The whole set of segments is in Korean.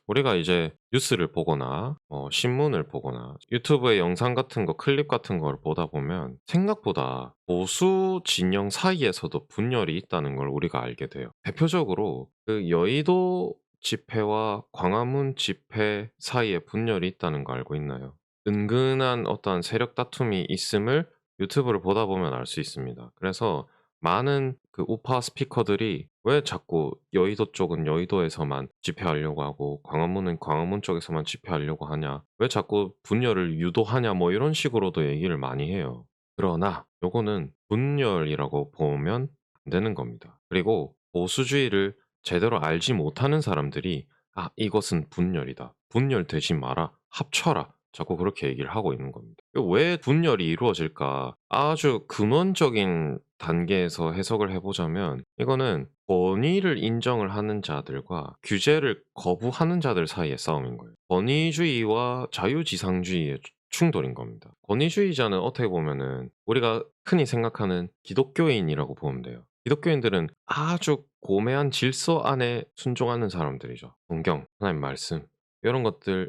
우리가 이제 뉴스를 보거나 신문을 보거나 유튜브의 영상 같은 거 클립 같은 걸 보다 보면 생각보다 보수 진영 사이에서도 분열이 있다는 걸 우리가 알게 돼요. 대표적으로 그 여의도 집회와 광화문 집회 사이에 분열이 있다는 거 알고 있나요? 은근한 어떤 세력 다툼이 있음을 유튜브를 보다 보면 알 수 있습니다. 그래서 많은 그 우파 스피커들이 왜 자꾸 여의도 쪽은 여의도에서만 집회하려고 하고 광화문은 광화문 쪽에서만 집회하려고 하냐? 왜 자꾸 분열을 유도하냐? 뭐 이런 식으로도 얘기를 많이 해요. 그러나 요거는 분열이라고 보면 안 되는 겁니다. 그리고 보수주의를 제대로 알지 못하는 사람들이 아, 이것은 분열이다. 분열되지 마라. 합쳐라. 자꾸 그렇게 얘기를 하고 있는 겁니다. 왜 분열이 이루어질까? 아주 근원적인 단계에서 해석을 해보자면 이거는 권위를 인정을 하는 자들과 규제를 거부하는 자들 사이의 싸움인 거예요. 권위주의와 자유지상주의의 충돌인 겁니다. 권위주의자는 어떻게 보면은 우리가 흔히 생각하는 기독교인이라고 보면 돼요. 기독교인들은 아주 고매한 질서 안에 순종하는 사람들이죠. 성경, 하나님 말씀 이런 것들에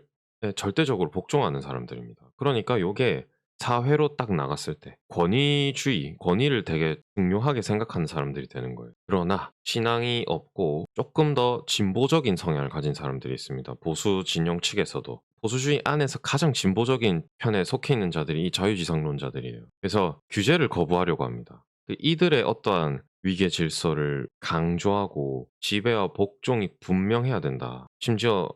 절대적으로 복종하는 사람들입니다. 그러니까 요게 사회로 딱 나갔을 때 권위주의, 권위를 되게 중요하게 생각하는 사람들이 되는 거예요. 그러나 신앙이 없고 조금 더 진보적인 성향을 가진 사람들이 있습니다. 보수 진영 측에서도. 보수주의 안에서 가장 진보적인 편에 속해 있는 자들이 이 자유지상론자들이에요. 그래서 규제를 거부하려고 합니다. 이들의 어떠한 위계 질서를 강조하고 지배와 복종이 분명해야 된다. 심지어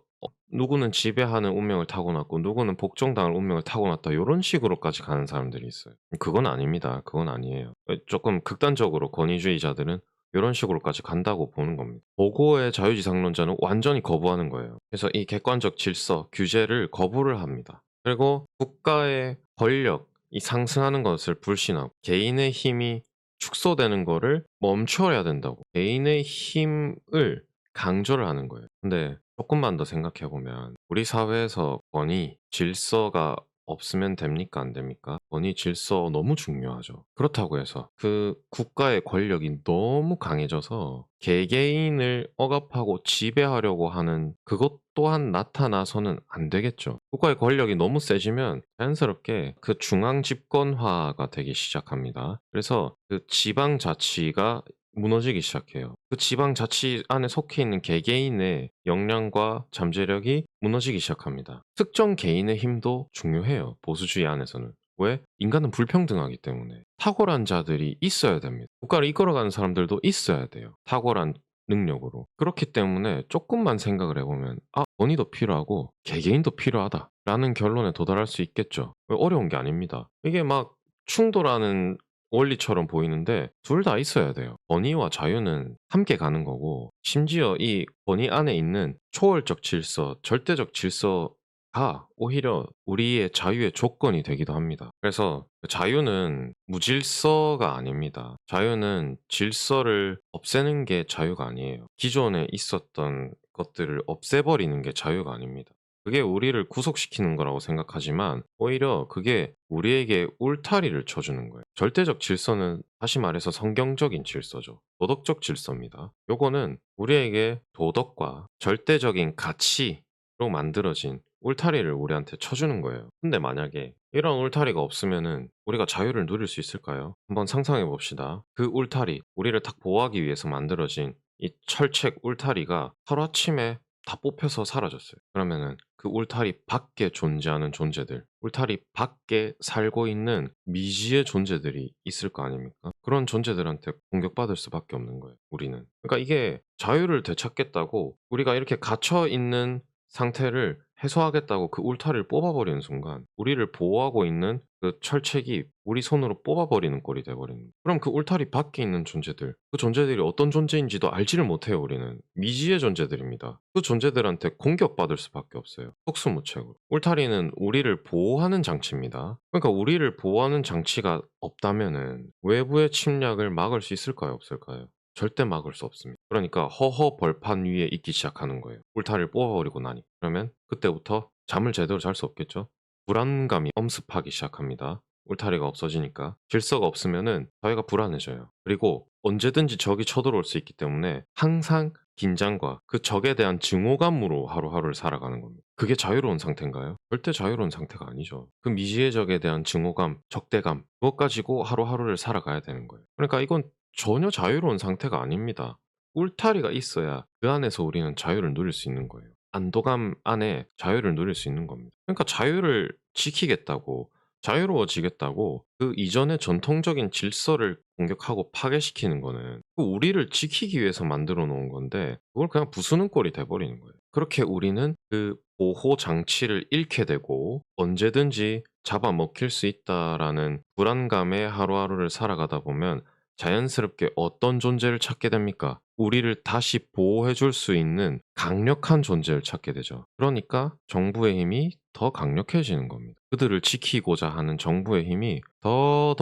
누구는 지배하는 운명을 타고났고 누구는 복종당할 운명을 타고났다. 요런 식으로까지 가는 사람들이 있어요. 그건 아닙니다. 그건 아니에요. 조금 극단적으로 권위주의자들은 요런 식으로까지 간다고 보는 겁니다. 보고의 자유지상론자는 완전히 거부하는 거예요. 그래서 이 객관적 질서, 규제를 거부를 합니다. 그리고 국가의 권력, 이 상승하는 것을 불신하고 개인의 힘이 축소되는 거를 멈춰야 된다고. 개인의 힘을 강조를 하는 거예요. 근데 조금만 더 생각해 보면 우리 사회에서 권위, 질서가 없으면 됩니까? 안 됩니까? 권위, 질서 너무 중요하죠. 그렇다고 해서 그 국가의 권력이 너무 강해져서 개개인을 억압하고 지배하려고 하는 그것 또한 나타나서는 안 되겠죠. 국가의 권력이 너무 세지면 자연스럽게 그 중앙 집권화가 되기 시작합니다. 그래서 그 지방자치가 무너지기 시작해요. 그 지방자치 안에 속해 있는 개개인의 역량과 잠재력이 무너지기 시작합니다. 특정 개인의 힘도 중요해요. 보수주의 안에서는. 왜? 인간은 불평등하기 때문에. 탁월한 자들이 있어야 됩니다. 국가를 이끌어가는 사람들도 있어야 돼요. 탁월한 능력으로. 그렇기 때문에 조금만 생각을 해보면 아, 권위도 필요하고 개개인도 필요하다. 라는 결론에 도달할 수 있겠죠. 어려운 게 아닙니다. 이게 막 충돌하는 원리처럼 보이는데 둘 다 있어야 돼요. 권위와 자유는 함께 가는 거고 심지어 이 권위 안에 있는 초월적 질서, 절대적 질서가 오히려 우리의 자유의 조건이 되기도 합니다. 그래서 자유는 무질서가 아닙니다. 자유는 질서를 없애는 게 자유가 아니에요. 기존에 있었던 것들을 없애버리는 게 자유가 아닙니다. 그게 우리를 구속시키는 거라고 생각하지만 오히려 그게 우리에게 울타리를 쳐주는 거예요. 절대적 질서는 다시 말해서 성경적인 질서죠. 도덕적 질서입니다. 요거는 우리에게 도덕과 절대적인 가치로 만들어진 울타리를 우리한테 쳐주는 거예요. 근데 만약에 이런 울타리가 없으면은 우리가 자유를 누릴 수 있을까요? 한번 상상해 봅시다. 그 울타리, 우리를 딱 보호하기 위해서 만들어진 이 철책 울타리가 하루아침에 다 뽑혀서 사라졌어요. 그러면은 그 울타리 밖에 존재하는 존재들, 울타리 밖에 살고 있는 미지의 존재들이 있을 거 아닙니까? 그런 존재들한테 공격받을 수밖에 없는 거예요, 우리는. 그러니까 이게 자유를 되찾겠다고 우리가 이렇게 갇혀 있는 상태를 해소하겠다고 그 울타리를 뽑아버리는 순간 우리를 보호하고 있는 그 철책이 우리 손으로 뽑아버리는 꼴이 돼버리는 거예요. 그럼 그 울타리 밖에 있는 존재들, 그 존재들이 어떤 존재인지도 알지를 못해요, 우리는. 미지의 존재들입니다. 그 존재들한테 공격받을 수밖에 없어요. 속수무책으로. 울타리는 우리를 보호하는 장치입니다. 그러니까 우리를 보호하는 장치가 없다면은 외부의 침략을 막을 수 있을까요, 없을까요? 절대 막을 수 없습니다. 그러니까 허허 벌판 위에 있기 시작하는 거예요. 울타리를 뽑아버리고 나니. 그러면 그때부터 잠을 제대로 잘 수 없겠죠? 불안감이 엄습하기 시작합니다. 울타리가 없어지니까. 질서가 없으면은 사회가 불안해져요. 그리고 언제든지 적이 쳐들어올 수 있기 때문에 항상 긴장과 그 적에 대한 증오감으로 하루하루를 살아가는 겁니다. 그게 자유로운 상태인가요? 절대 자유로운 상태가 아니죠. 그 미지의 적에 대한 증오감, 적대감 그것 가지고 하루하루를 살아가야 되는 거예요. 그러니까 이건 전혀 자유로운 상태가 아닙니다. 울타리가 있어야 그 안에서 우리는 자유를 누릴 수 있는 거예요. 안도감 안에 자유를 누릴 수 있는 겁니다. 그러니까 자유를 지키겠다고 자유로워지겠다고 그 이전의 전통적인 질서를 공격하고 파괴시키는 거는 그 우리를 지키기 위해서 만들어 놓은 건데 그걸 그냥 부수는 꼴이 돼 버리는 거예요. 그렇게 우리는 그 보호 장치를 잃게 되고 '언제든지 잡아먹힐 수 있다.'라는 불안감에 하루하루를 살아가다 보면 자연스럽게 어떤 존재를 찾게 됩니까? 우리를 다시 보호해 줄 수 있는 강력한 존재를 찾게 되죠. 그러니까 정부의 힘이 더 강력해지는 겁니다. 그들을 지키고자 하는 정부의 힘이 더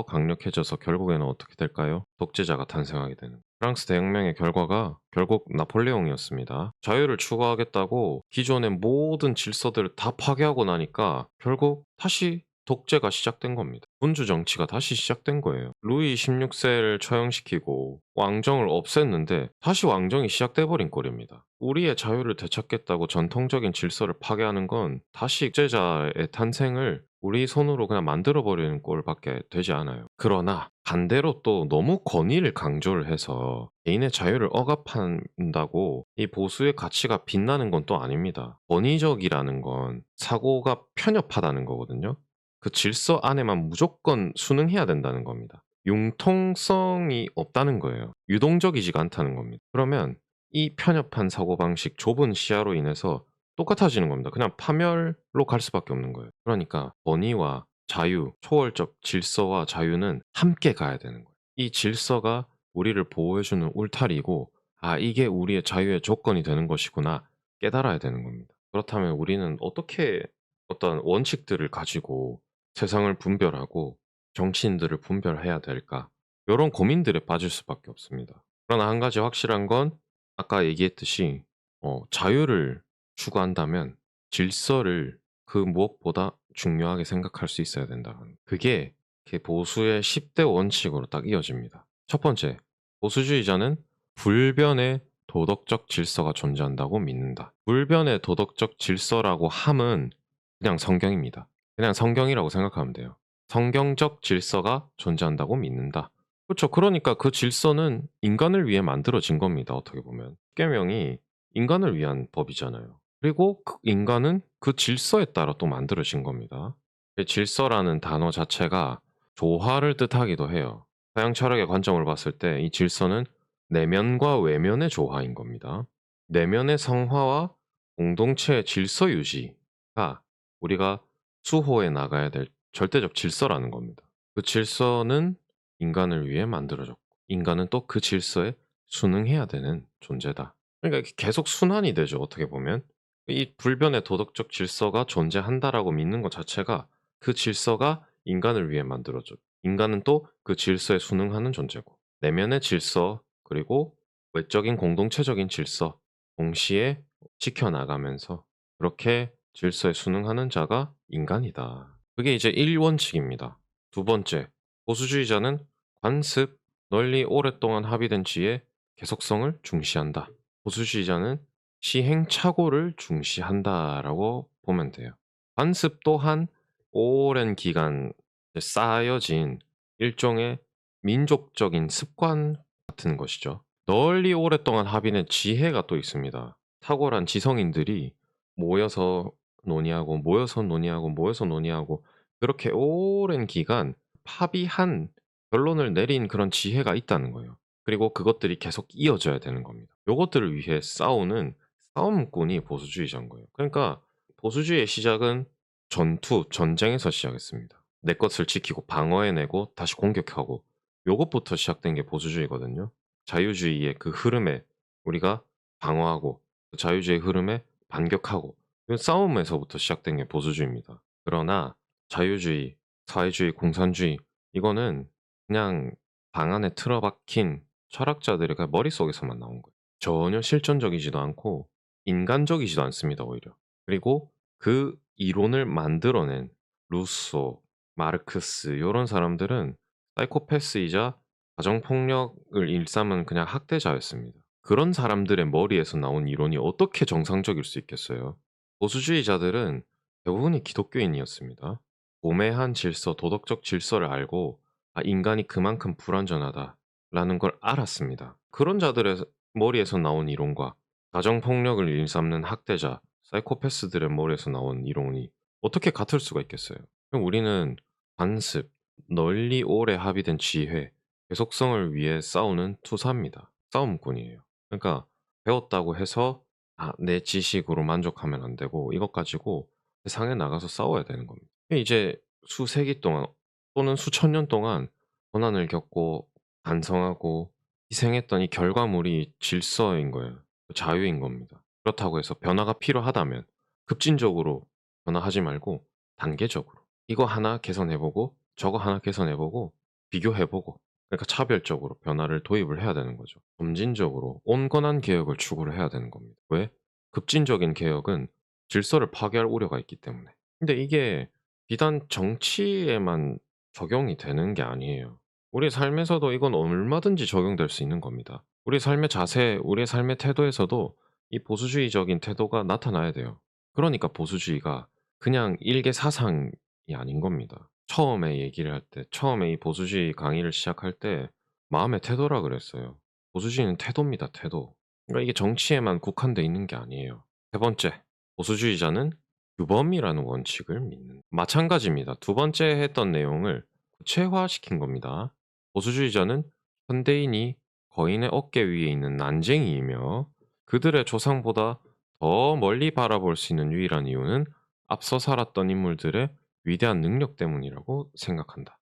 강력해져서 결국에는 어떻게 될까요? 독재자가 탄생하게 되는. 프랑스 대혁명의 결과가 결국 나폴레옹이었습니다. 자유를 추구하겠다고 기존의 모든 질서들을 다 파괴하고 나니까 결국 다시 독재가 시작된 겁니다. 군주 정치가 다시 시작된 거예요. 루이 16세를 처형시키고 왕정을 없앴는데 다시 왕정이 시작돼 버린 꼴입니다. 우리의 자유를 되찾겠다고 전통적인 질서를 파괴하는 건 다시 독재자의 탄생을 우리 손으로 그냥 만들어 버리는 꼴밖에 되지 않아요. 그러나 반대로 또 너무 권위를 강조를 해서 개인의 자유를 억압한다고 이 보수의 가치가 빛나는 건 또 아닙니다. 권위적이라는 건 사고가 편협하다는 거거든요. 그 질서 안에만 무조건 순응해야 된다는 겁니다. 융통성이 없다는 거예요. 유동적이지가 않다는 겁니다. 그러면 이 편협한 사고방식, 좁은 시야로 인해서 똑같아지는 겁니다. 그냥 파멸로 갈 수밖에 없는 거예요. 그러니까 권위와 자유, 초월적 질서와 자유는 함께 가야 되는 거예요. 이 질서가 우리를 보호해주는 울타리고, 아, 이게 우리의 자유의 조건이 되는 것이구나 깨달아야 되는 겁니다. 그렇다면 우리는 어떻게 어떤 원칙들을 가지고 세상을 분별하고 정치인들을 분별해야 될까? 이런 고민들에 빠질 수밖에 없습니다. 그러나 한 가지 확실한 건 아까 얘기했듯이 자유를 추구한다면 질서를 그 무엇보다 중요하게 생각할 수 있어야 된다. 그게 보수의 10대 원칙으로 딱 이어집니다. 첫 번째, 보수주의자는 불변의 도덕적 질서가 존재한다고 믿는다. 불변의 도덕적 질서라고 함은 그냥 성경입니다. 그냥 성경이라고 생각하면 돼요. 성경적 질서가 존재한다고 믿는다. 그렇죠. 그러니까 그 질서는 인간을 위해 만들어진 겁니다. 어떻게 보면. 십계명이 인간을 위한 법이잖아요. 그리고 그 인간은 그 질서에 따라 또 만들어진 겁니다. 그 질서라는 단어 자체가 조화를 뜻하기도 해요. 서양 철학의 관점을 봤을 때 이 질서는 내면과 외면의 조화인 겁니다. 내면의 성화와 공동체의 질서 유지가 우리가 수호해 나가야 될 절대적 질서라는 겁니다. 그 질서는 인간을 위해 만들어졌고 인간은 또 그 질서에 순응해야 되는 존재다. 그러니까 이게 계속 순환이 되죠, 어떻게 보면. 이 불변의 도덕적 질서가 존재한다라고 믿는 것 자체가 그 질서가 인간을 위해 만들어져. 인간은 또 그 질서에 순응하는 존재고. 내면의 질서, 그리고 외적인 공동체적인 질서, 동시에 지켜나가면서 그렇게 질서에 순응하는 자가 인간이다. 그게 이제 1원칙입니다. 두 번째, 보수주의자는 관습, 널리 오랫동안 합의된 지의 계속성을 중시한다. 보수주의자는 시행착오를 중시한다라고 보면 돼요. 관습 또한 오랜 기간 쌓여진 일종의 민족적인 습관 같은 것이죠. 널리 오랫동안 합의된 지혜가 또 있습니다. 탁월한 지성인들이 모여서 논의하고, 모여서 논의하고, 모여서 논의하고, 그렇게 오랜 기간 합의한 결론을 내린 그런 지혜가 있다는 거예요. 그리고 그것들이 계속 이어져야 되는 겁니다. 요것들을 위해 싸우는 싸움꾼이 보수주의자인 거예요. 그러니까 보수주의의 시작은 전투, 전쟁에서 시작했습니다. 내 것을 지키고 방어해내고 다시 공격하고 요것부터 시작된 게 보수주의거든요. 자유주의의 그 흐름에 우리가 방어하고 그 자유주의 흐름에 반격하고 이 싸움에서부터 시작된 게 보수주의입니다. 그러나 자유주의, 사회주의, 공산주의 이거는 그냥 방 안에 틀어박힌 철학자들의 그 머릿속에서만 나온 거예요. 전혀 실존적이지도 않고 인간적이지도 않습니다, 오히려. 그리고 그 이론을 만들어낸 루소, 마르크스 요런 사람들은 사이코패스이자 가정폭력을 일삼은 그냥 학대자였습니다. 그런 사람들의 머리에서 나온 이론이 어떻게 정상적일 수 있겠어요? 보수주의자들은 대부분이 기독교인이었습니다. 고매한 질서, 도덕적 질서를 알고 인간이 그만큼 불완전하다라는 걸 알았습니다. 그런 자들의 머리에서 나온 이론과 가정폭력을 일삼는 학대자, 사이코패스들의 머리에서 나온 이론이 어떻게 같을 수가 있겠어요? 그럼 우리는 관습, 널리 오래 합의된 지혜, 계속성을 위해 싸우는 투사입니다. 싸움꾼이에요. 그러니까 배웠다고 해서 내 지식으로 만족하면 안 되고 이것 가지고 세상에 나가서 싸워야 되는 겁니다. 이제 수세기 동안 또는 수천 년 동안 고난을 겪고 반성하고 희생했던 이 결과물이 질서인 거예요. 자유인 겁니다. 그렇다고 해서 변화가 필요하다면 급진적으로 변화하지 말고 단계적으로 이거 하나 개선해 보고 저거 하나 개선해 보고 비교해 보고, 그러니까 차별적으로 변화를 도입을 해야 되는 거죠. 점진적으로 온건한 개혁을 추구를 해야 되는 겁니다. 왜? 급진적인 개혁은 질서를 파괴할 우려가 있기 때문에. 근데 이게 비단 정치에만 적용이 되는 게 아니에요. 우리 삶에서도 이건 얼마든지 적용될 수 있는 겁니다. 우리 삶의 자세, 우리의 삶의 태도에서도 이 보수주의적인 태도가 나타나야 돼요. 그러니까 보수주의가 그냥 일개 사상이 아닌 겁니다. 처음에 얘기를 할 때, 처음에 이 보수주의 강의를 시작할 때 마음의 태도라 그랬어요. 보수주의는 태도입니다, 태도. 그러니까 이게 정치에만 국한돼 있는 게 아니에요. 세 번째, 보수주의자는 규범이라는 원칙을 믿는. 마찬가지입니다. 두 번째 했던 내용을 구체화시킨 겁니다. 보수주의자는 현대인이 거인의 어깨 위에 있는 난쟁이이며 그들의 조상보다 더 멀리 바라볼 수 있는 유일한 이유는 앞서 살았던 인물들의 위대한 능력 때문이라고 생각한다.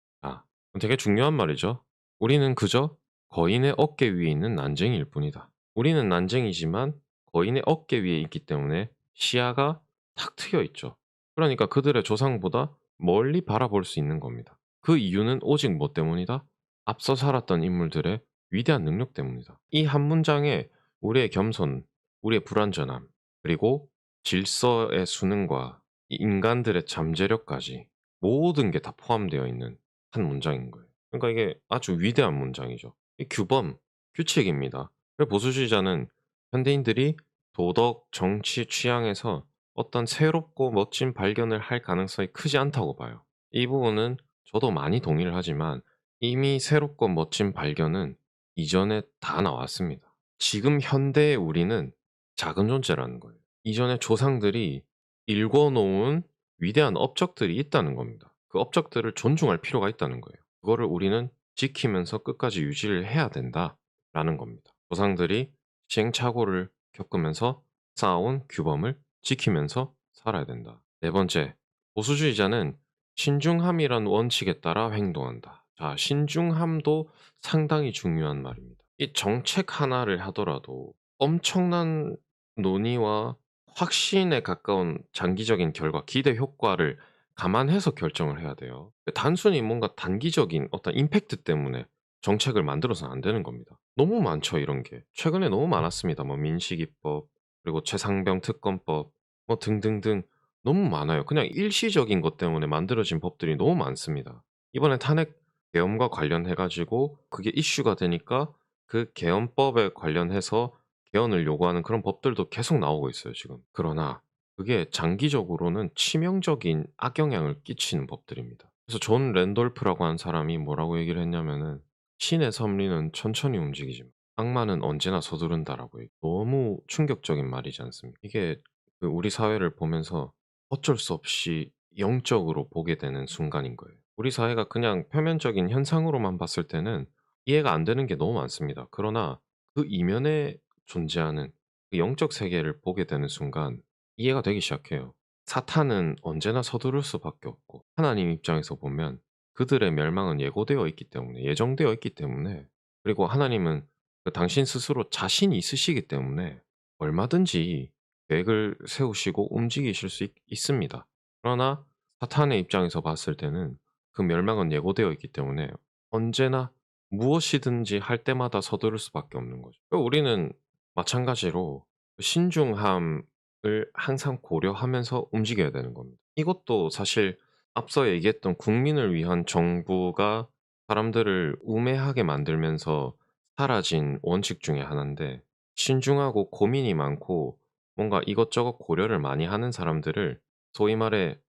되게 중요한 말이죠. 우리는 그저 거인의 어깨 위에 있는 난쟁이일 뿐이다. 우리는 난쟁이지만 거인의 어깨 위에 있기 때문에 시야가 탁 트여 있죠. 그러니까 그들의 조상보다 멀리 바라볼 수 있는 겁니다. 그 이유는 오직 뭐 때문이다? 앞서 살았던 인물들의 위대한 능력 때문이다. 이 한 문장에 우리의 겸손, 우리의 불완전함, 그리고 질서의 순응과 이 인간들의 잠재력까지 모든 게 다 포함되어 있는 한 문장인 거예요. 그러니까 이게 아주 위대한 문장이죠. 이 규범, 규칙입니다. 그래서 보수주의자는 현대인들이 도덕, 정치, 취향에서 어떤 새롭고 멋진 발견을 할 가능성이 크지 않다고 봐요. 이 부분은 저도 많이 동의를 하지만 이미 새롭고 멋진 발견은 이전에 다 나왔습니다. 지금 현대의 우리는 작은 존재라는 거예요. 이전에 조상들이 일궈 놓은 위대한 업적들이 있다는 겁니다. 그 업적들을 존중할 필요가 있다는 거예요. 그거를 우리는 지키면서 끝까지 유지를 해야 된다라는 겁니다. 조상들이 시행착오를 겪으면서 쌓아온 규범을 지키면서 살아야 된다. 네 번째, 보수주의자는 신중함이란 원칙에 따라 행동한다. 자, 신중함도 상당히 중요한 말입니다. 이 정책 하나를 하더라도 엄청난 논의와 확신에 가까운 장기적인 결과, 기대 효과를 감안해서 결정을 해야 돼요. 단순히 뭔가 단기적인 어떤 임팩트 때문에 정책을 만들어서는 안 되는 겁니다. 너무 많죠, 이런 게. 최근에 너무 많았습니다. 뭐 민식이법, 그리고 최상병 특검법, 뭐 등등등 너무 많아요. 그냥 일시적인 것 때문에 만들어진 법들이 너무 많습니다. 이번에 탄핵 계엄과 관련해 가지고 그게 이슈가 되니까 그 계엄법에 관련해서 개헌을 요구하는 그런 법들도 계속 나오고 있어요, 지금. 그러나 그게 장기적으로는 치명적인 악영향을 끼치는 법들입니다. 그래서 존 랜돌프라고 하는 사람이 뭐라고 얘기를 했냐면은 "신의 섭리는 천천히 움직이지만 악마는 언제나 서두른다."라고 너무 충격적인 말이지 않습니까? 이게 우리 사회를 보면서 어쩔 수 없이 영적으로 보게 되는 순간인 거예요. 우리 사회가 그냥 표면적인 현상으로만 봤을 때는 이해가 안 되는 게 너무 많습니다. 그러나 그 이면에 존재하는 그 영적 세계를 보게 되는 순간 이해가 되기 시작해요. 사탄은 언제나 서두를 수밖에 없고 하나님 입장에서 보면 그들의 멸망은 예고되어 있기 때문에, 예정되어 있기 때문에, 그리고 하나님은 당신 스스로 자신이 있으시기 때문에 얼마든지 계획을 세우시고 움직이실 수 있습니다. 그러나 사탄의 입장에서 봤을 때는 그 멸망은 예고되어 있기 때문에 언제나 무엇이든지 할 때마다 서두를 수밖에 없는 거죠. 우리는 마찬가지로 신중함을 항상 고려하면서 움직여야 되는 겁니다. 이것도 사실 앞서 얘기했던 국민을 위한 정부가 사람들을 우매하게 만들면서 사라진 원칙 중에 하나인데, 신중하고 고민이 많고 뭔가 이것저것 고려를 많이 하는 사람들을 소위 말해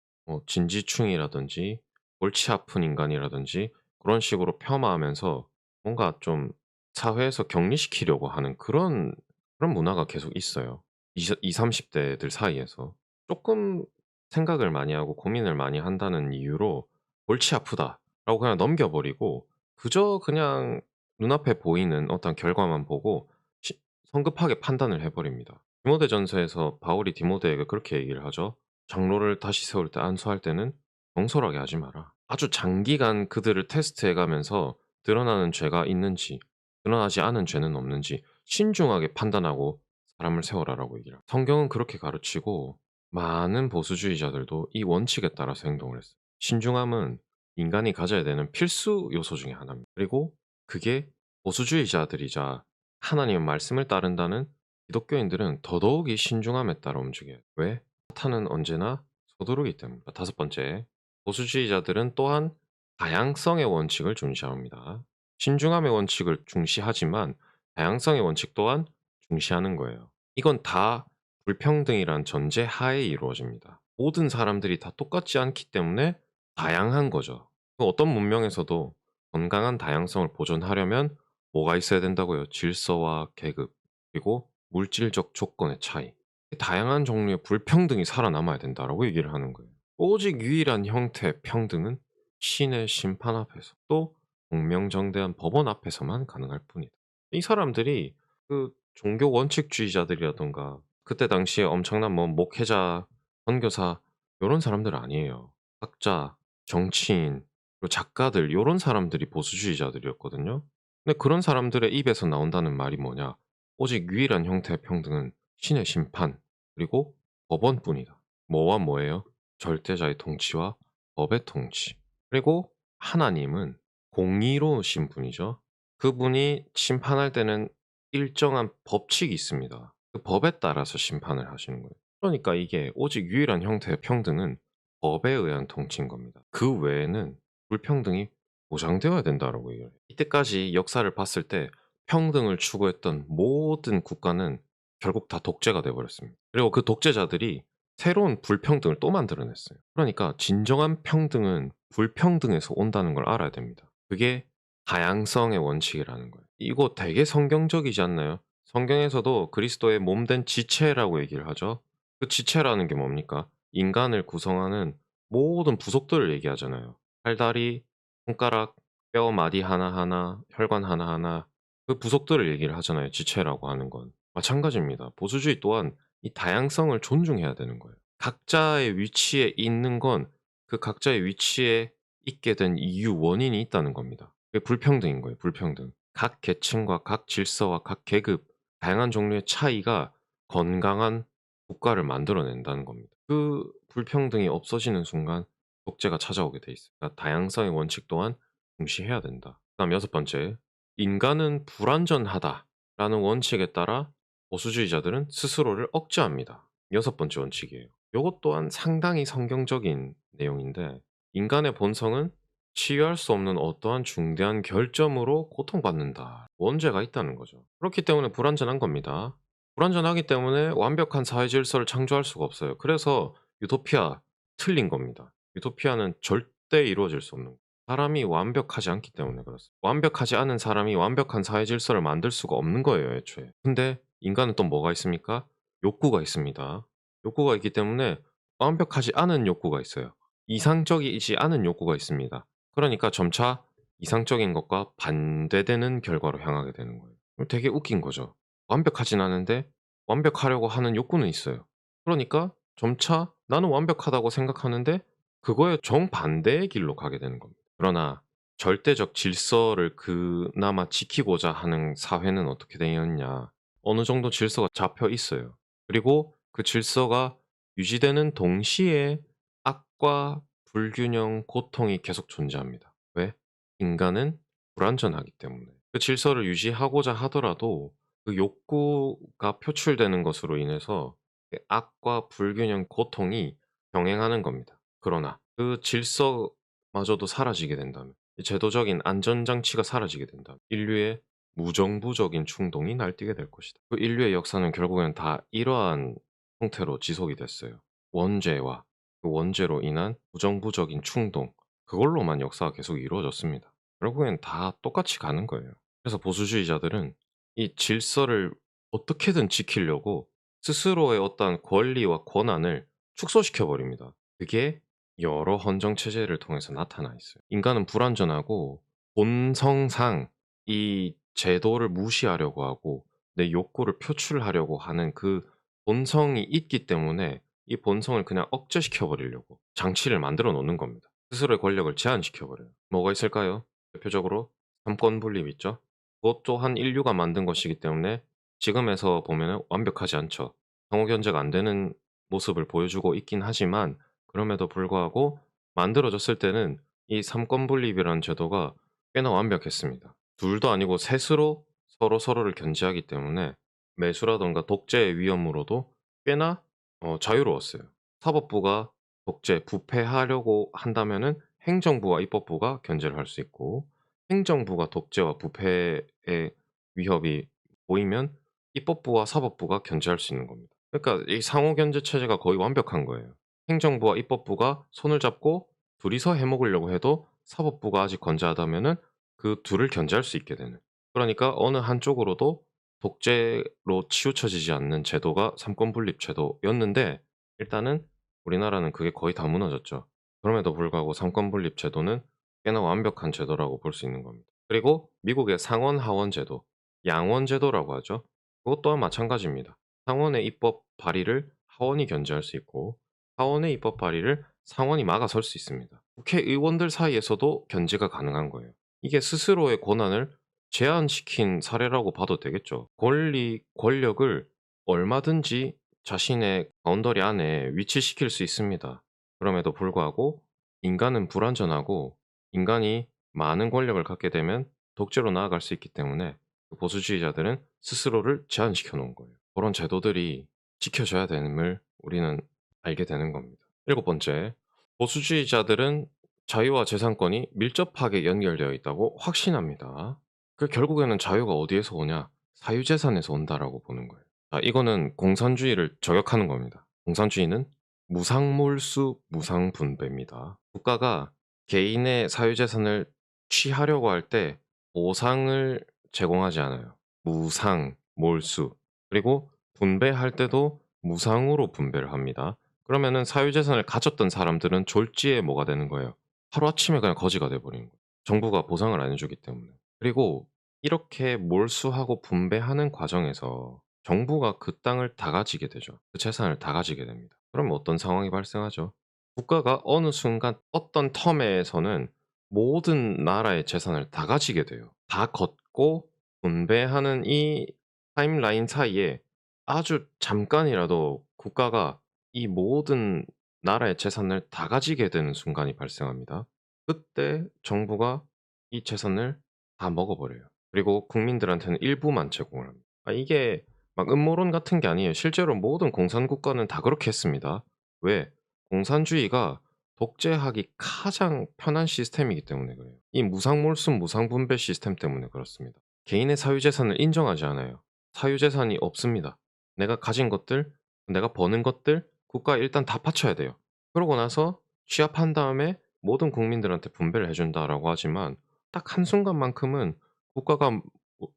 진지충이라든지 골치 아픈 인간이라든지 그런 식으로 폄하하면서 뭔가 좀 사회에서 격리시키려고 하는 그런 문화가 계속 있어요. 20-30 대들 사이에서. 조금 생각을 많이 하고 고민을 많이 한다는 이유로 "골치 아프다."라고 그냥 넘겨 버리고 그저 그냥 눈앞에 보이는 어떤 결과만 보고 시 성급하게 판단을 해 버립니다. 디모데전서에서 바울이 디모데에게 그렇게 얘기를 하죠. "장로를 다시 세울 때 안수할 때는 경솔하게 하지 마라." 아주 장기간 그들을 테스트해 가면서 드러나는 죄가 있는지 드러나지 않은 죄는 없는지 신중하게 판단하고 사람을 세워라라고 얘기를 합니다. 성경은 그렇게 가르치고 많은 보수주의자들도 이 원칙에 따라서 행동을 했어요. 신중함은 인간이 가져야 되는 필수 요소 중에 하나입니다. 그리고 그게 보수주의자들이자 하나님의 말씀을 따른다는 기독교인들은 더더욱이 신중함에 따라 움직여요. 왜? 사탄은 언제나 서두르기 때문입니다. 다섯 번째, 보수주의자들은 또한 다양성의 원칙을 중시합니다. 신중함의 원칙을 중시하지만 다양성의 원칙 또한 중시하는 거예요. 이건 다 불평등이란 전제 하에 이루어집니다. 모든 사람들이 다 똑같지 않기 때문에 다양한 거죠. 그 어떤 문명에서도 건강한 다양성을 보존하려면 뭐가 있어야 된다고요? 질서와 계급, 그리고 물질적 조건의 차이. 다양한 종류의 불평등이 살아남아야 된다라고 얘기를 하는 거예요. 오직 유일한 형태의 평등은 신의 심판 앞에서 또 공명정대한 법원 앞에서만 가능할 뿐이다. 이 사람들이 그 종교 원칙주의자들이라던가 그때 당시에 엄청난 뭐 목회자, 선교사 요런 사람들 아니에요. 학자, 정치인, 그리고 작가들 요런 사람들이 보수주의자들이었거든요. 근데 그런 사람들의 입에서 나온다는 말이 뭐냐? 오직 유일한 형태의 평등은 신의 심판 그리고 법원뿐이다. 뭐와 뭐예요? 절대자의 통치와 법의 통치. 그리고 하나님은 공의로우신 분이죠. 그분이 심판할 때는 일정한 법칙이 있습니다. 그 법에 따라서 심판을 하시는 거예요. 그러니까 이게 오직 유일한 형태의 평등은 법에 의한 통치인 겁니다. 그 외에는 불평등이 보장되어야 된다라고 얘기해요. 이때까지 역사를 봤을 때 평등을 추구했던 모든 국가는 결국 다 독재가 돼 버렸습니다. 그리고 그 독재자들이 새로운 불평등을 또 만들어냈어요. 그러니까 진정한 평등은 불평등에서 온다는 걸 알아야 됩니다. 그게 다양성의 원칙이라는 거예요. 이거 되게 성경적이지 않나요? 성경에서도 그리스도의 몸된 지체라고 얘기를 하죠. 그 지체라는 게 뭡니까? 인간을 구성하는 모든 부속들을 얘기하잖아요. 팔다리, 손가락, 뼈 마디 하나하나, 혈관 하나하나 그 부속들을 얘기를 하잖아요. 지체라고 하는 건. 마찬가지입니다. 보수주의 또한 이 다양성을 존중해야 되는 거예요. 각자의 위치에 있는 건 그 각자의 위치에 있게 된 이유, 원인이 있다는 겁니다. 그게 불평등인 거예요, 불평등. 각 계층과 각 질서와 각 계급, 다양한 종류의 차이가 건강한 국가를 만들어낸다는 겁니다. 그 불평등이 없어지는 순간 독재가 찾아오게 돼 있어요. 그러니까 다양성의 원칙 또한 중시해야 된다. 그다음 여섯 번째, 인간은 불완전하다라는 원칙에 따라 보수주의자들은 스스로를 억제합니다. 여섯 번째 원칙이에요. 요것 또한 상당히 성경적인 내용인데 인간의 본성은 치유할 수 없는 어떠한 중대한 결점으로 고통받는다. 원죄가 있다는 거죠. 그렇기 때문에 불완전한 겁니다. 불완전하기 때문에 완벽한 사회 질서를 창조할 수가 없어요. 그래서 유토피아 틀린 겁니다. 유토피아는 절대 이루어질 수 없는 거예요. 사람이 완벽하지 않기 때문에 그렇습니다. 완벽하지 않은 사람이 완벽한 사회 질서를 만들 수가 없는 거예요, 애초에. 근데 인간은 또 뭐가 있습니까? 욕구가 있습니다. 욕구가 있기 때문에 완벽하지 않은 욕구가 있어요. 이상적이지 않은 욕구가 있습니다. 그러니까 점차 이상적인 것과 반대되는 결과로 향하게 되는 거예요. 되게 웃긴 거죠. 완벽하진 않은데 완벽하려고 하는 욕구는 있어요. 그러니까 점차 나는 완벽하다고 생각하는데 그거에 정반대의 길로 가게 되는 겁니다. 그러나 절대적 질서를 그나마 지키고자 하는 사회는 어떻게 되어 있냐. 어느 정도 질서가 잡혀 있어요. 그리고 그 질서가 유지되는 동시에 악과 불균형, 고통이 계속 존재합니다. 왜? 인간은 불완전하기 때문에. 그 질서를 유지하고자 하더라도 그 욕구가 표출되는 것으로 인해서 그 악과 불균형, 고통이 병행하는 겁니다. 그러나 그 질서마저도 사라지게 된다면, 이 제도적인 안전장치가 사라지게 된다면 인류의 무정부적인 충동이 날뛰게 될 것이다. 그 인류의 역사는 결국엔 다 이러한 형태로 지속이 됐어요. 원죄와 그 원죄로 인한 무정부적인 충동, 그걸로만 역사가 계속 이루어졌습니다. 결국엔 다 똑같이 가는 거예요. 그래서 보수주의자들은 이 질서를 어떻게든 지키려고 스스로의 어떤 권리와 권한을 축소시켜 버립니다. 그게 여러 헌정 체제를 통해서 나타나 있어요. 인간은 불완전하고 본성상 이 제도를 무시하려고 하고 내 욕구를 표출하려고 하는 그 본성이 있기 때문에 이 본성을 그냥 억제시켜 버리려고 장치를 만들어 놓는 겁니다. 스스로의 권력을 제한시켜 버려요. 뭐가 있을까요? 대표적으로 삼권 분립 있죠. 그것 또한 인류가 만든 것이기 때문에 지금에서 보면은 완벽하지 않죠. 상호 견제가 안 되는 모습을 보여주고 있긴 하지만 그럼에도 불구하고 만들어졌을 때는 이 삼권 분립이라는 제도가 꽤나 완벽했습니다. 둘도 아니고 셋으로 서로를 견제하기 때문에 매수라든가 독재의 위험으로도 꽤나 자유로웠어요. 사법부가 독재, 부패하려고 한다면은 행정부와 입법부가 견제를 할 수 있고 행정부가 독재와 부패의 위협이 보이면 입법부와 사법부가 견제할 수 있는 겁니다. 그러니까 이 상호 견제 체제가 거의 완벽한 거예요. 행정부와 입법부가 손을 잡고 둘이서 해먹으려고 해도 사법부가 아직 건재하다면은 그 둘을 견제할 수 있게 되는. 그러니까 어느 한쪽으로도 독재로 치우쳐지지 않는 제도가 삼권 분립 제도였는데 일단은 우리나라는 그게 거의 다 무너졌죠. 그럼에도 불구하고 삼권 분립 제도는 꽤나 완벽한 제도라고 볼 수 있는 겁니다. 그리고 미국의 상원 하원 제도, 양원 제도라고 하죠. 그것 또한 마찬가지입니다. 상원의 입법 발의를 하원이 견제할 수 있고 하원의 입법 발의를 상원이 막아설 수 있습니다. 국회의원들 사이에서도 견제가 가능한 거예요. 이게 스스로의 권한을 제한시킨 사례라고 봐도 되겠죠. 권력을 얼마든지 자신의 바운더리 안에 위치시킬 수 있습니다. 그럼에도 불구하고 인간은 불완전하고 인간이 많은 권력을 갖게 되면 독재로 나아갈 수 있기 때문에 그 보수주의자들은 스스로를 제한시켜 놓은 거예요. 그런 제도들이 지켜져야 됨을 우리는 알게 되는 겁니다. 일곱 번째, 보수주의자들은 자유와 재산권이 밀접하게 연결되어 있다고 확신합니다. 그 결국에는 자유가 어디에서 오냐? 사유재산에서 온다라고 보는 거예요. 자, 이거는 공산주의를 저격하는 겁니다. 공산주의는 무상몰수, 무상분배입니다. 국가가 개인의 사유재산을 취하려고 할 때 보상을 제공하지 않아요. 무상, 몰수. 그리고 분배할 때도 무상으로 분배를 합니다. 그러면은 사유재산을 가졌던 사람들은 졸지에 뭐가 되는 거예요? 하루아침에 그냥 거지가 돼버리는 거예요. 정부가 보상을 안 해주기 때문에. 그리고 이렇게 몰수하고 분배하는 과정에서 정부가 그 땅을 다 가지게 되죠. 그 재산을 다 가지게 됩니다. 그러면 어떤 상황이 발생하죠? 국가가 어느 순간 어떤 텀에서는 모든 나라의 재산을 다 가지게 돼요. 다 걷고 분배하는 이 타임라인 사이에 아주 잠깐이라도 국가가 이 모든 나라의 재산을 다 가지게 되는 순간이 발생합니다. 그때 정부가 이 재산을 다 먹어버려요. 그리고 국민들한테는 일부만 제공을 합니다. 이게 막 음모론 같은 게 아니에요. 실제로 모든 공산국가는 다 그렇게 했습니다. 왜? 공산주의가 독재하기 가장 편한 시스템이기 때문에 그래요. 이 무상몰수 무상분배 시스템 때문에 그렇습니다. 개인의 사유재산을 인정하지 않아요. 사유재산이 없습니다. 내가 가진 것들, 내가 버는 것들 국가에 일단 다 바쳐야 돼요. 그러고 나서 취합한 다음에 모든 국민들한테 분배를 해준다라고 하지만 딱 한순간만큼은 국가가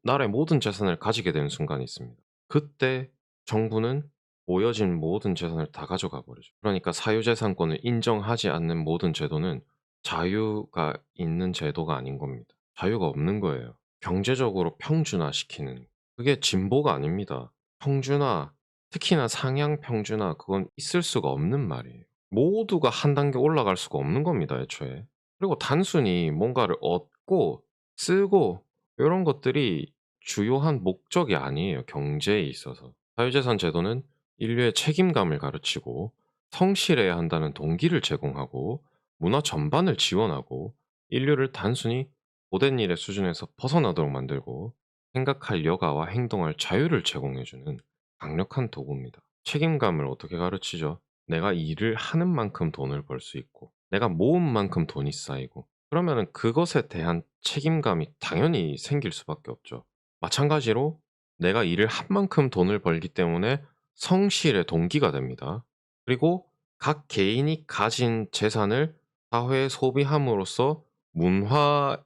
나라의 모든 재산을 가지게 되는 순간이 있습니다. 그때 정부는 모여진 모든 재산을 다 가져가 버리죠. 그러니까 사유재산권을 인정하지 않는 모든 제도는 자유가 있는 제도가 아닌 겁니다. 자유가 없는 거예요. 경제적으로 평준화시키는. 그게 진보가 아닙니다. 평준화, 특히나 상향 평준화, 그건 있을 수가 없는 말이에요. 모두가 한 단계 올라갈 수가 없는 겁니다, 애초에. 그리고 단순히 뭔가를 얻고 쓰고 이런 것들이 주요한 목적이 아니에요, 경제에 있어서. 사유재산 제도는 인류의 책임감을 가르치고 성실해야 한다는 동기를 제공하고 문화 전반을 지원하고 인류를 단순히 고된 일의 수준에서 벗어나도록 만들고 생각할 여가와 행동할 자유를 제공해주는 강력한 도구입니다. 책임감을 어떻게 가르치죠? 내가 일을 하는 만큼 돈을 벌 수 있고 내가 모은 만큼 돈이 쌓이고 그러면은 그것에 대한 책임감이 당연히 생길 수밖에 없죠. 마찬가지로 내가 일을 한 만큼 돈을 벌기 때문에 성실의 동기가 됩니다. 그리고 각 개인이 가진 재산을 사회에 소비함으로써 문화의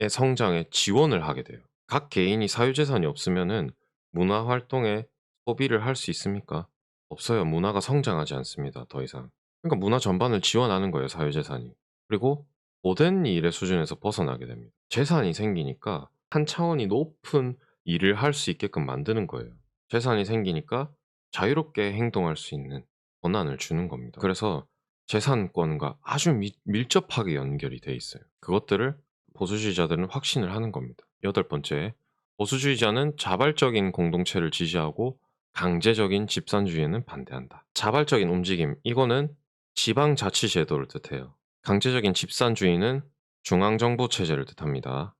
성장에 지원을 하게 돼요. 각 개인이 사유재산이 없으면은 문화 활동에 소비를 할 수 있습니까? 없어요. 문화가 성장하지 않습니다, 더 이상. 그러니까 문화 전반을 지원하는 거예요, 사유재산이. 그리고 고된 일의 수준에서 벗어나게 됩니다. 재산이 생기니까 한 차원이 높은 일을 할 수 있게끔 만드는 거예요. 재산이 생기니까 자유롭게 행동할 수 있는 권한을 주는 겁니다. 그래서 재산권과 아주 밀접하게 연결이 돼 있어요. 그것들을 보수주의자들은 확신을 하는 겁니다. 여덟 번째, 보수주의자는 자발적인 공동체를 지지하고 강제적인 집산주의에는 반대한다. 자발적인 움직임, 이거는 지방자치제도를 뜻해요. 강제적인 집산주의는 중앙정부 체제를 뜻합니다.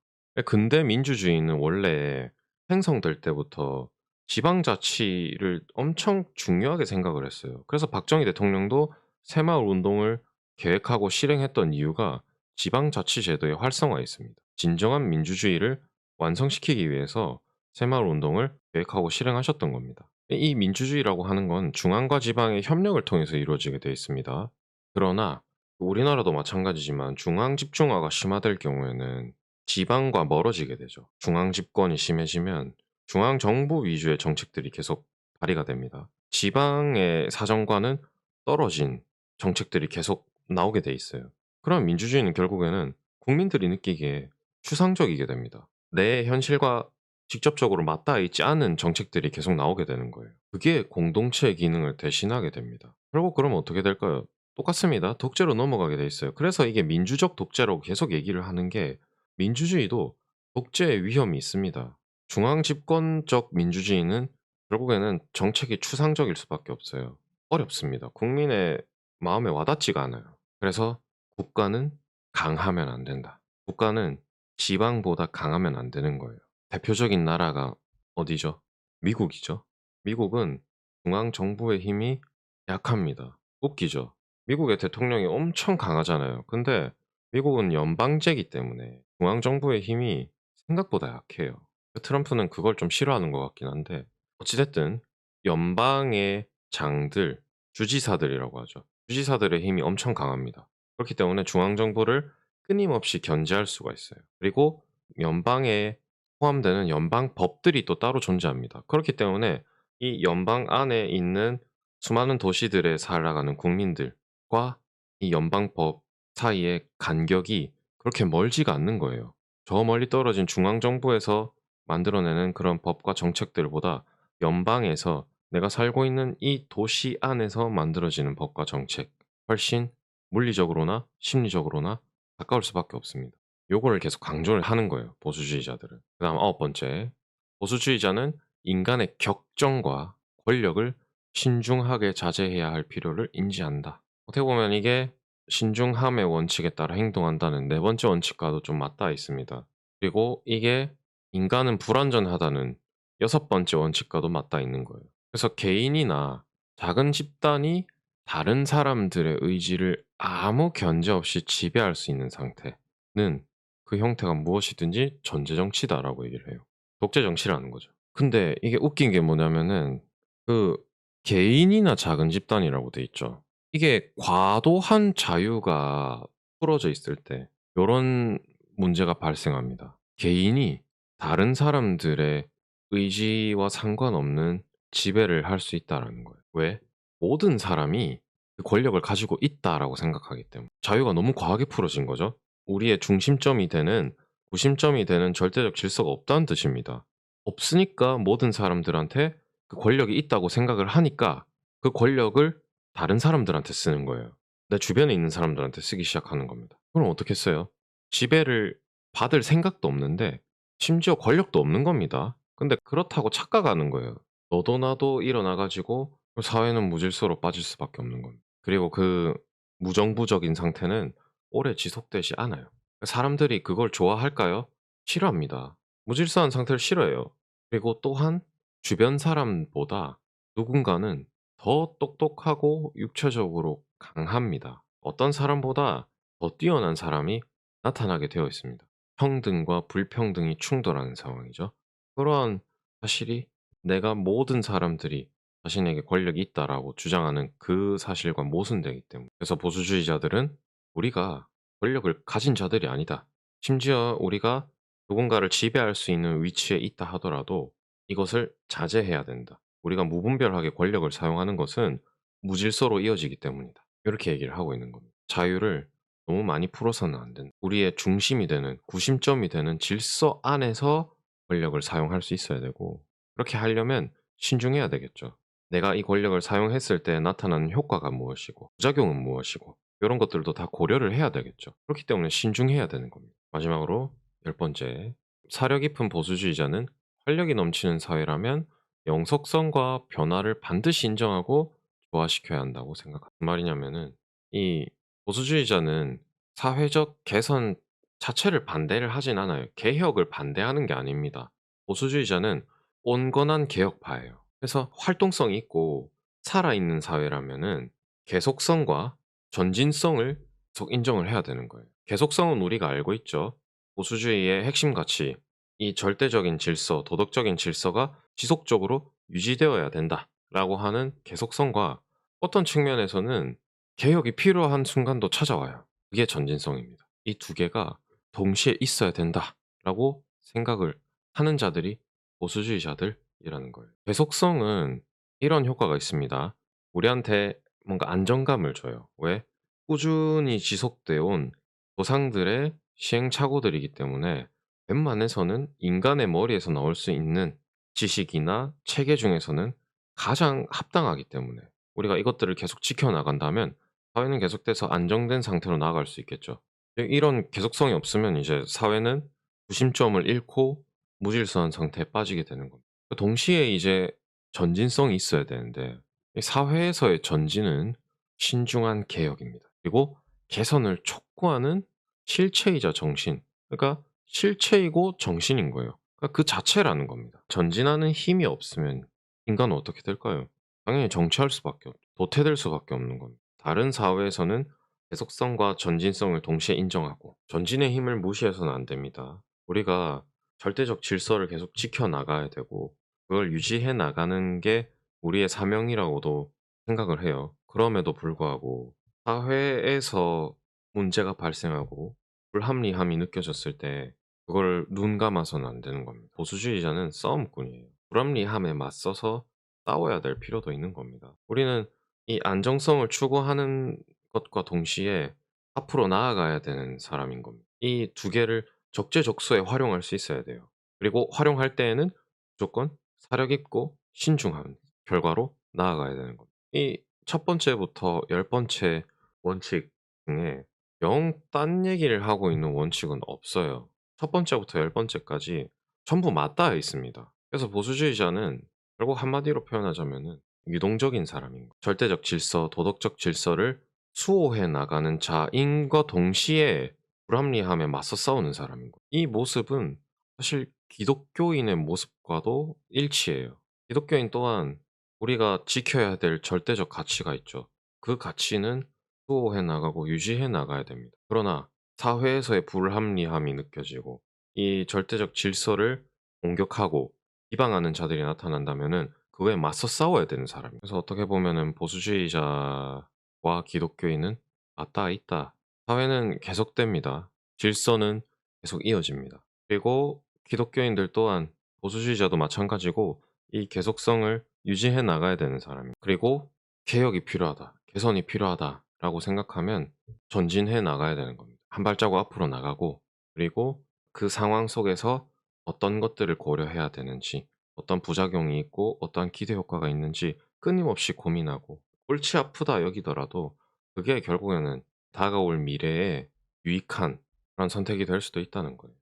근대 민주주의는 원래 생성될 때부터 지방자치를 엄청 중요하게 생각을 했어요. 그래서 박정희 대통령도 새마을 운동을 계획하고 실행했던 이유가 지방자치제도의 활성화에 있습니다. 진정한 민주주의를 완성시키기 위해서 새마을 운동을 계획하고 실행하셨던 겁니다. 이 민주주의라고 하는 건 중앙과 지방의 협력을 통해서 이루어지게 되어 있습니다. 그러나 우리나라도 마찬가지지만 중앙 집중화가 심화될 경우에는 지방과 멀어지게 되죠. 중앙 집권이 심해지면 중앙 정부 위주의 정책들이 계속 발의가 됩니다. 지방의 사정과는 떨어진 정책들이 계속 나오게 돼 있어요. 그럼 민주주의는 결국에는 국민들이 느끼기에 추상적이게 됩니다. 내 현실과 직접적으로 맞닿아 있지 않은 정책들이 계속 나오게 되는 거예요. 그게 공동체의 기능을 대신하게 됩니다. 결국 그러면 어떻게 될까요? 똑같습니다. 독재로 넘어가게 돼 있어요. 그래서 이게 민주적 독재라고 계속 얘기를 하는 게 민주주의도 독재의 위험이 있습니다. 중앙 집권적 민주주의는 결국에는 정책이 추상적일 수밖에 없어요. 어렵습니다. 국민의 마음에 와닿지가 않아요. 그래서 국가는 강하면 안 된다. 국가는 지방보다 강하면 안 되는 거예요. 대표적인 나라가 어디죠? 미국이죠. 미국은 중앙 정부의 힘이 약합니다. 웃기죠. 미국의 대통령이 엄청 강하잖아요. 근데 미국은 연방제이기 때문에 중앙 정부의 힘이 생각보다 약해요. 트럼프는 그걸 좀 싫어하는 것 같긴 한데 어찌 됐든 연방의 장들, 주지사들이라고 하죠. 주지사들의 힘이 엄청 강합니다. 그렇기 때문에 중앙 정부를 끊임없이 견제할 수가 있어요. 그리고 연방에 포함되는 연방 법들이 또 따로 존재합니다. 그렇기 때문에 이 연방 안에 있는 수많은 도시들에 살아가는 국민들과 이 연방법 사이의 간격이 그렇게 멀지가 않는 거예요. 저 멀리 떨어진 중앙 정부에서 만들어내는 그런 법과 정책들보다 연방에서 내가 살고 있는 이 도시 안에서 만들어지는 법과 정책 훨씬 물리적으로나 심리적으로나 가까울 수밖에 없습니다. 요거를 계속 강조를 하는 거예요, 보수주의자들은. 그다음 아홉 번째, 보수주의자는 인간의 격정과 권력을 신중하게 자제해야 할 필요를 인지한다. 어떻게 보면 이게 신중함의 원칙에 따라 행동한다는 네 번째 원칙과도 좀 맞닿아 있습니다. 그리고 이게 인간은 불완전하다는 여섯 번째 원칙과도 맞닿아 있는 거예요. 그래서 개인이나 작은 집단이 다른 사람들의 의지를 아무 견제 없이 지배할 수 있는 상태는 그 형태가 무엇이든지 전제정치다라고 얘기를 해요. 독재정치라는 거죠. 근데 이게 웃긴 게 뭐냐면은 그 개인이나 작은 집단이라고 돼 있죠. 이게 과도한 자유가 풀어져 있을 때 요런 문제가 발생합니다. 개인이 다른 사람들의 의지와 상관없는 지배를 할 수 있다라는 거예요. 왜? 모든 사람이 그 권력을 가지고 있다라고 생각하기 때문에. 자유가 너무 과하게 풀어진 거죠. 우리의 중심점이 되는 구심점이 되는 절대적 질서가 없다는 뜻입니다. 없으니까 모든 사람들한테 그 권력이 있다고 생각을 하니까 그 권력을 다른 사람들한테 쓰는 거예요. 내 주변에 있는 사람들한테 쓰기 시작하는 겁니다. 그럼 어떻게 써요? 지배를 받을 생각도 없는데 심지어 권력도 없는 겁니다. 근데 그렇다고 착각하는 거예요. 너도 나도 일어나 가지고 사회는 무질서로 빠질 수밖에 없는 겁니다. 그리고 그 무정부적인 상태는 오래 지속되지 않아요. 사람들이 그걸 좋아할까요? 싫어합니다. 무질서한 상태를 싫어해요. 그리고 또한 주변 사람보다 누군가는 더 똑똑하고 육체적으로 강합니다. 어떤 사람보다 더 뛰어난 사람이 나타나게 되어 있습니다. 평등과 불평등이 충돌하는 상황이죠. 그러한 사실이 내가 모든 사람들이 자신에게 권력이 있다라고 주장하는 그 사실과 모순되기 때문에 그래서 보수주의자들은 우리가 권력을 가진 자들이 아니다. 심지어 우리가 누군가를 지배할 수 있는 위치에 있다 하더라도 이것을 자제해야 된다. 우리가 무분별하게 권력을 사용하는 것은 무질서로 이어지기 때문이다. 이렇게 얘기를 하고 있는 겁니다. 자유를 너무 많이 풀어서는 안 된다. 우리의 중심이 되는 구심점이 되는 질서 안에서 권력을 사용할 수 있어야 되고 그렇게 하려면 신중해야 되겠죠. 내가 이 권력을 사용했을 때 나타나는 효과가 무엇이고 부작용은 무엇이고 이런 것들도 다 고려를 해야 되겠죠. 그렇기 때문에 신중해야 되는 겁니다. 마지막으로 열 번째, 사려 깊은 보수주의자는 활력이 넘치는 사회라면 영속성과 변화를 반드시 인정하고 조화시켜야 한다고 생각합니다. 무슨 말이냐면은 이 보수주의자는 사회적 개선 자체를 반대를 하진 않아요. 개혁을 반대하는 게 아닙니다. 보수주의자는 온건한 개혁파예요. 그래서 활동성이 있고 살아있는 사회라면은 계속성과 전진성을 계속 인정을 해야 되는 거예요. 계속성은 우리가 알고 있죠. 보수주의의 핵심 가치, 이 절대적인 질서, 도덕적인 질서가 지속적으로 유지되어야 된다라고 하는 계속성과 어떤 측면에서는 개혁이 필요한 순간도 찾아와요. 그게 전진성입니다. 이 두 개가 동시에 있어야 된다라고 생각을 하는 자들이 보수주의자들이라는 거예요. 계속성은 이런 효과가 있습니다. 우리한테 뭔가 안정감을 줘요. 왜? 꾸준히 지속되어 온 조상들의 시행착오들이기 때문에 웬만해서는 인간의 머리에서 나올 수 있는 지식이나 체계 중에서는 가장 합당하기 때문에 우리가 이것들을 계속 지켜나간다면 사회는 계속돼서 안정된 상태로 나아갈 수 있겠죠. 이런 계속성이 없으면 이제 사회는 구심점을 잃고 무질서한 상태에 빠지게 되는 겁니다. 동시에 이제 전진성이 있어야 되는데 이 사회에서의 전진은 신중한 개혁입니다. 그리고 개선을 촉구하는 실체이자 정신. 그러니까 실체이고 정신인 거예요. 그러니까 그 자체라는 겁니다. 전진하는 힘이 없으면 인간은 어떻게 될까요? 당연히 정체할 수밖에 도태될 수밖에 없는 겁니다. 다른 사회에서는 계속성과 전진성을 동시에 인정하고 전진의 힘을 무시해서는 안 됩니다. 우리가 절대적 질서를 계속 지켜나가야 되고 그걸 유지해 나가는 게 우리의 사명이라고도 생각을 해요. 그럼에도 불구하고 사회에서 문제가 발생하고 불합리함이 느껴졌을 때 그걸 눈 감아서는 안 되는 겁니다. 보수주의자는 싸움꾼이에요. 불합리함에 맞서서 싸워야 될 필요도 있는 겁니다. 우리는 이 안정성을 추구하는 것과 동시에 앞으로 나아가야 되는 사람인 겁니다. 이 두 개를 적재적소에 활용할 수 있어야 돼요. 그리고 활용할 때에는 무조건 사려 깊고 신중한 결과로 나아가야 되는 겁니다. 이 첫 번째부터 열 번째 원칙 중에 영 딴 얘기를 하고 있는 원칙은 없어요. 첫 번째부터 열 번째까지 전부 맞닿아 있습니다. 그래서 보수주의자는 결국 한마디로 표현하자면은 유동적인 사람인 거. 절대적 질서, 도덕적 질서를 수호해 나가는 자인과 동시에 불합리함에 맞서 싸우는 사람인 거. 이 모습은 사실 기독교인의 모습과도 일치해요. 기독교인 또한 우리가 지켜야 될 절대적 가치가 있죠. 그 가치는 수호해 나가고 유지해 나가야 됩니다. 그러나 사회에서의 불합리함이 느껴지고 이 절대적 질서를 공격하고 비방하는 자들이 나타난다면은 그거에 맞서 싸워야 되는 사람이에요. 그래서 어떻게 보면은 보수주의자와 기독교인은 맞닿아 있다. 사회는 계속됩니다. 질서는 계속 이어집니다. 그리고 기독교인들 또한 보수주의자도 마찬가지고 이 계속성을 유지해 나가야 되는 사람이에요. 그리고 개혁이 필요하다, 개선이 필요하다라고 생각하면 전진해 나가야 되는 겁니다. 한 발자국 앞으로 나가고 그리고 그 상황 속에서 어떤 것들을 고려해야 되는지, 어떤 부작용이 있고 어떠한 기대 효과가 있는지 끊임없이 고민하고 골치 아프다 여기더라도 그게 결국에는 다가올 미래에 유익한 그런 선택이 될 수도 있다는 거예요.